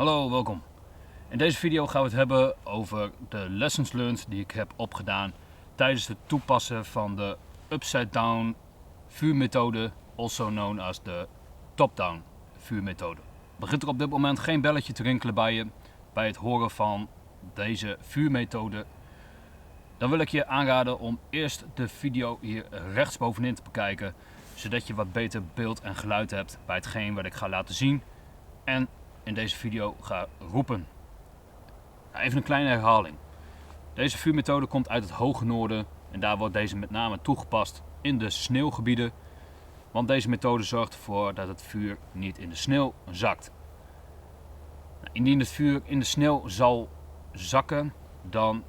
Hallo, welkom. In deze video gaan we het hebben over de lessons learned die ik heb opgedaan tijdens het toepassen van de upside down vuurmethode, also known as de top-down vuurmethode. Begint er op dit moment geen belletje te rinkelen bij je bij het horen van deze vuurmethode, dan wil ik je aanraden om eerst de video hier rechtsbovenin te bekijken, zodat je wat beter beeld en geluid hebt bij hetgeen wat ik ga laten zien en in deze video ga roepen. Even een kleine herhaling. Deze vuurmethode komt uit het hoge noorden en daar wordt deze met name toegepast in de sneeuwgebieden, want deze methode zorgt ervoor dat het vuur niet in de sneeuw zakt. Indien het vuur in de sneeuw zal zakken, dan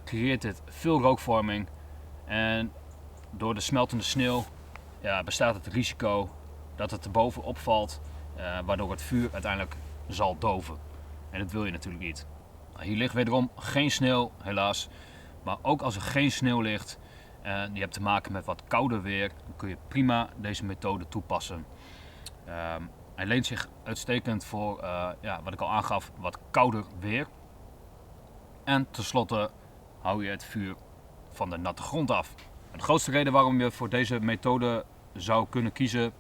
creëert dit veel rookvorming en door de smeltende sneeuw bestaat het risico dat het erboven opvalt, waardoor het vuur uiteindelijk zal doven. En dat wil je natuurlijk niet. Hier ligt wederom geen sneeuw, helaas. Maar ook als er geen sneeuw ligt en je hebt te maken met wat kouder weer, dan kun je prima deze methode toepassen. Hij leent zich uitstekend voor, wat ik al aangaf, wat kouder weer. En tenslotte hou je het vuur van de natte grond af. De grootste reden waarom je voor deze methode zou kunnen kiezen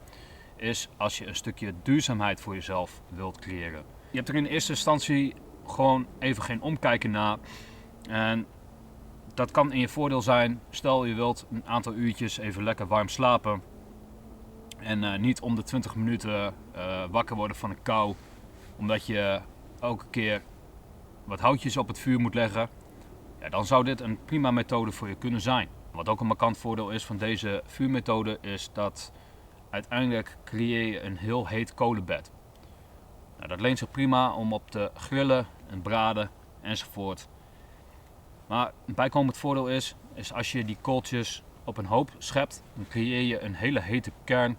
is als je een stukje duurzaamheid voor jezelf wilt creëren. Je hebt er in eerste instantie gewoon even geen omkijken naar. En dat kan in je voordeel zijn. Stel je wilt een aantal uurtjes even lekker warm slapen. En niet om de 20 minuten wakker worden van een kou. Omdat je elke keer wat houtjes op het vuur moet leggen. Ja, dan zou dit een prima methode voor je kunnen zijn. Wat ook een markant voordeel is van deze vuurmethode is dat uiteindelijk creëer je een heel heet kolenbed. Nou, dat leent zich prima om op te grillen en braden enzovoort. Maar een bijkomend voordeel is als je die kooltjes op een hoop schept, dan creëer je een hele hete kern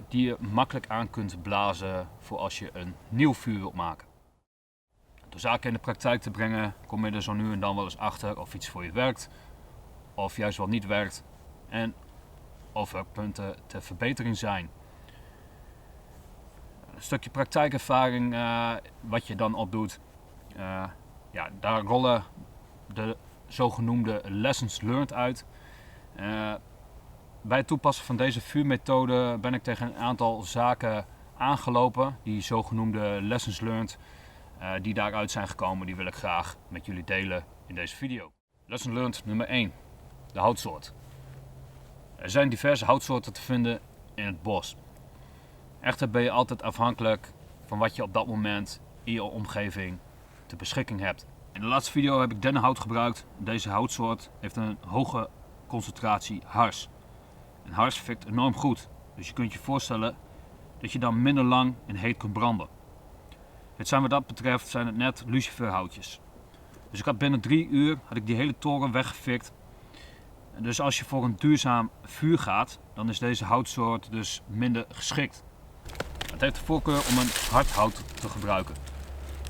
die je makkelijk aan kunt blazen voor als je een nieuw vuur wilt maken. Door zaken in de praktijk te brengen kom je er zo nu en dan wel eens achter of iets voor je werkt of juist wel niet werkt en of er punten ter verbetering zijn. Een stukje praktijkervaring wat je dan opdoet, daar rollen de zogenoemde lessons learned uit. Bij het toepassen van deze vuurmethode ben ik tegen een aantal zaken aangelopen, die zogenoemde lessons learned die daaruit zijn gekomen, die wil ik graag met jullie delen in deze video. Lesson learned nummer 1, de houtsoort. Er zijn diverse houtsoorten te vinden in het bos. Echter ben je altijd afhankelijk van wat je op dat moment in je omgeving ter beschikking hebt. In de laatste video heb ik dennenhout gebruikt. Deze houtsoort heeft een hoge concentratie hars. En hars fikt enorm goed. Dus je kunt je voorstellen dat je dan minder lang en heet kunt branden. Het zijn wat dat betreft zijn het net luciferhoutjes. Dus ik had binnen 3 uur die hele toren weggefikt. Dus als je voor een duurzaam vuur gaat, dan is deze houtsoort dus minder geschikt. Het heeft de voorkeur om een hard hout te gebruiken.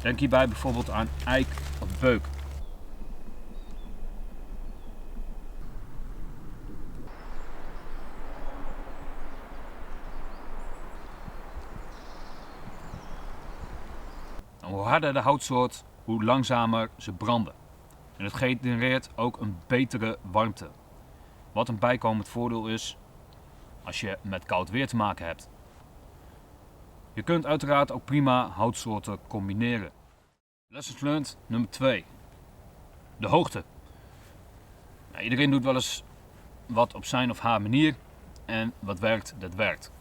Denk hierbij bijvoorbeeld aan eik of beuk. Hoe harder de houtsoort, hoe langzamer ze branden. En het genereert ook een betere warmte. Wat een bijkomend voordeel is als je met koud weer te maken hebt. Je kunt uiteraard ook prima houtsoorten combineren. Lessons learned nummer 2. De hoogte. Iedereen doet wel eens wat op zijn of haar manier en wat werkt, dat werkt.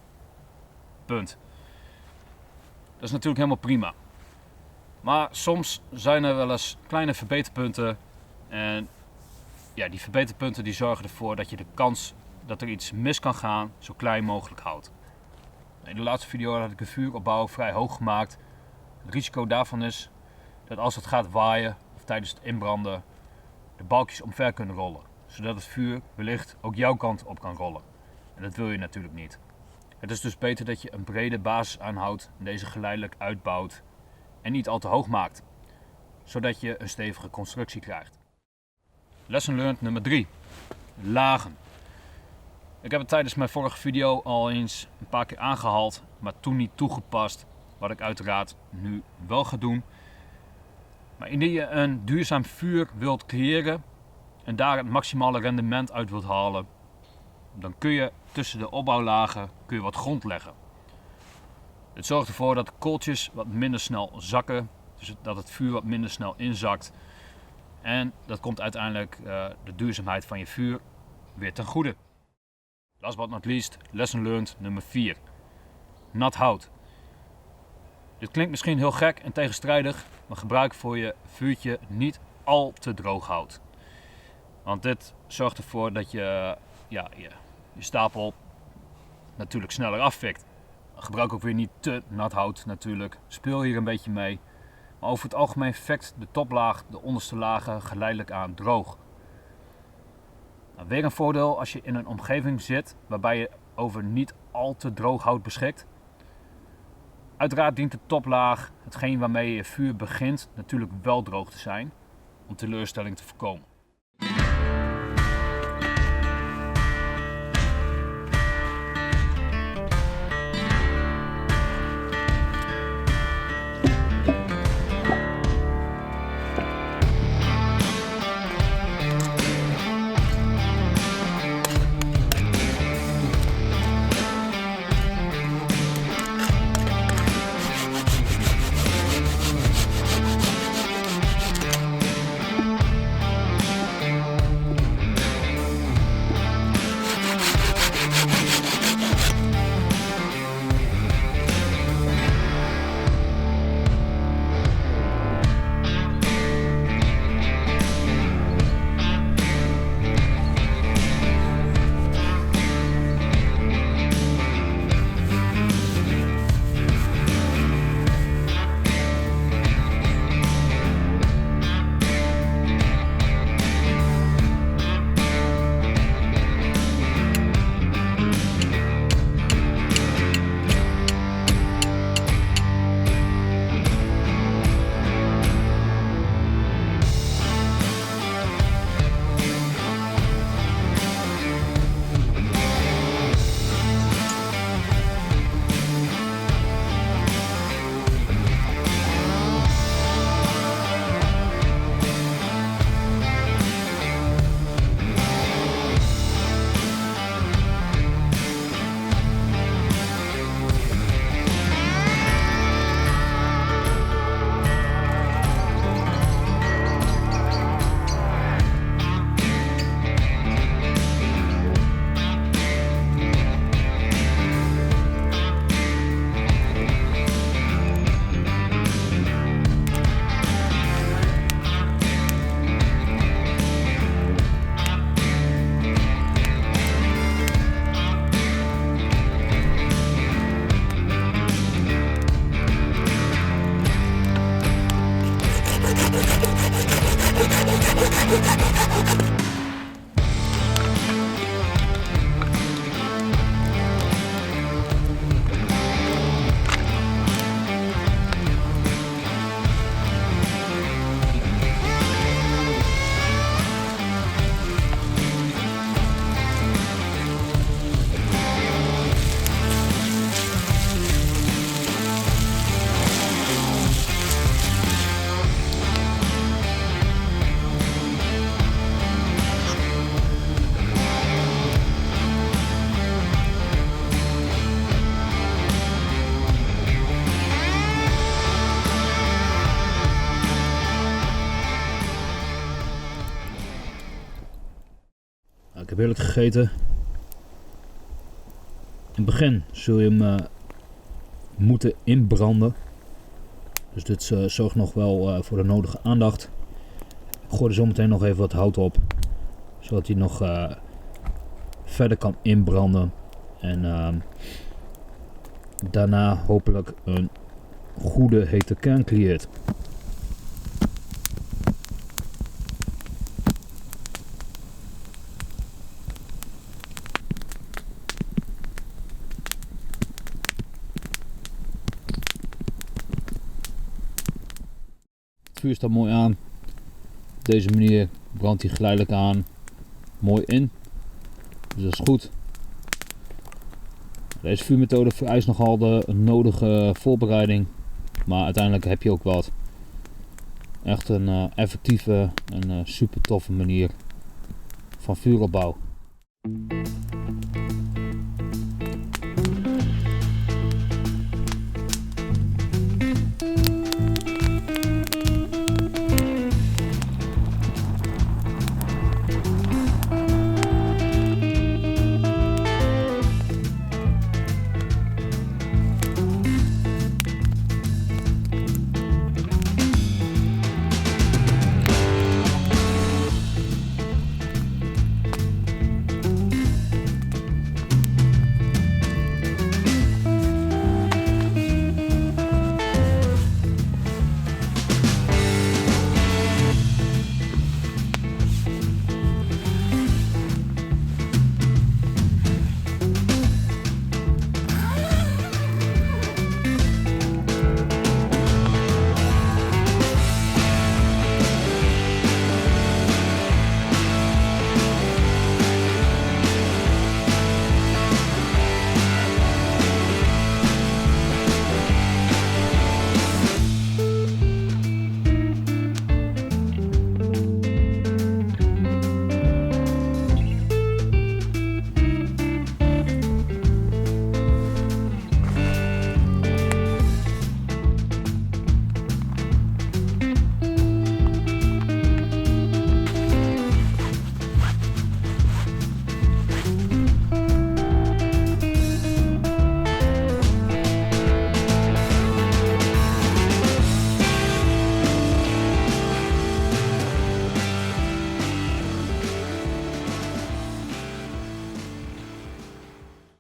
Punt. Dat is natuurlijk helemaal prima. Maar soms zijn er wel eens kleine verbeterpunten en die verbeterpunten die zorgen ervoor dat je de kans dat er iets mis kan gaan zo klein mogelijk houdt. In de laatste video had ik de vuuropbouw vrij hoog gemaakt. Het risico daarvan is dat als het gaat waaien of tijdens het inbranden de balkjes omver kunnen rollen. Zodat het vuur wellicht ook jouw kant op kan rollen. En dat wil je natuurlijk niet. Het is dus beter dat je een brede basis aanhoudt en deze geleidelijk uitbouwt en niet al te hoog maakt. Zodat je een stevige constructie krijgt. Lesson learned nummer 3. Lagen. Ik heb het tijdens mijn vorige video al eens een paar keer aangehaald, maar toen niet toegepast wat ik uiteraard nu wel ga doen. Maar indien je een duurzaam vuur wilt creëren en daar het maximale rendement uit wilt halen, dan kun je tussen de opbouwlagen wat grond leggen. Dit zorgt ervoor dat de kooltjes wat minder snel zakken, dus dat het vuur wat minder snel inzakt. En dat komt uiteindelijk de duurzaamheid van je vuur weer ten goede. Last but not least, lesson learned nummer 4. Nat hout. Dit klinkt misschien heel gek en tegenstrijdig, maar gebruik voor je vuurtje niet al te droog hout. Want dit zorgt ervoor dat je stapel natuurlijk sneller afvikt. Gebruik ook weer niet te nat hout natuurlijk. Speel hier een beetje mee. Maar over het algemeen vekt de toplaag de onderste lagen geleidelijk aan droog. Nou, weer een voordeel als je in een omgeving zit waarbij je over niet al te droog hout beschikt. Uiteraard dient de toplaag, hetgeen waarmee je vuur begint, natuurlijk wel droog te zijn om teleurstelling te voorkomen. Ik heb heerlijk gegeten. In het begin zul je hem moeten inbranden. Dus dit zorgt nog wel voor de nodige aandacht. Ik gooi er zometeen nog even wat hout op. Zodat hij nog verder kan inbranden. En daarna hopelijk een goede hete kern creëert. Het vuur staat mooi aan. Op deze manier brandt hij geleidelijk aan mooi in. Dus dat is goed. Deze vuurmethode vereist nogal de nodige voorbereiding Maar uiteindelijk heb je ook wat. Echt een effectieve en super toffe manier van vuuropbouw.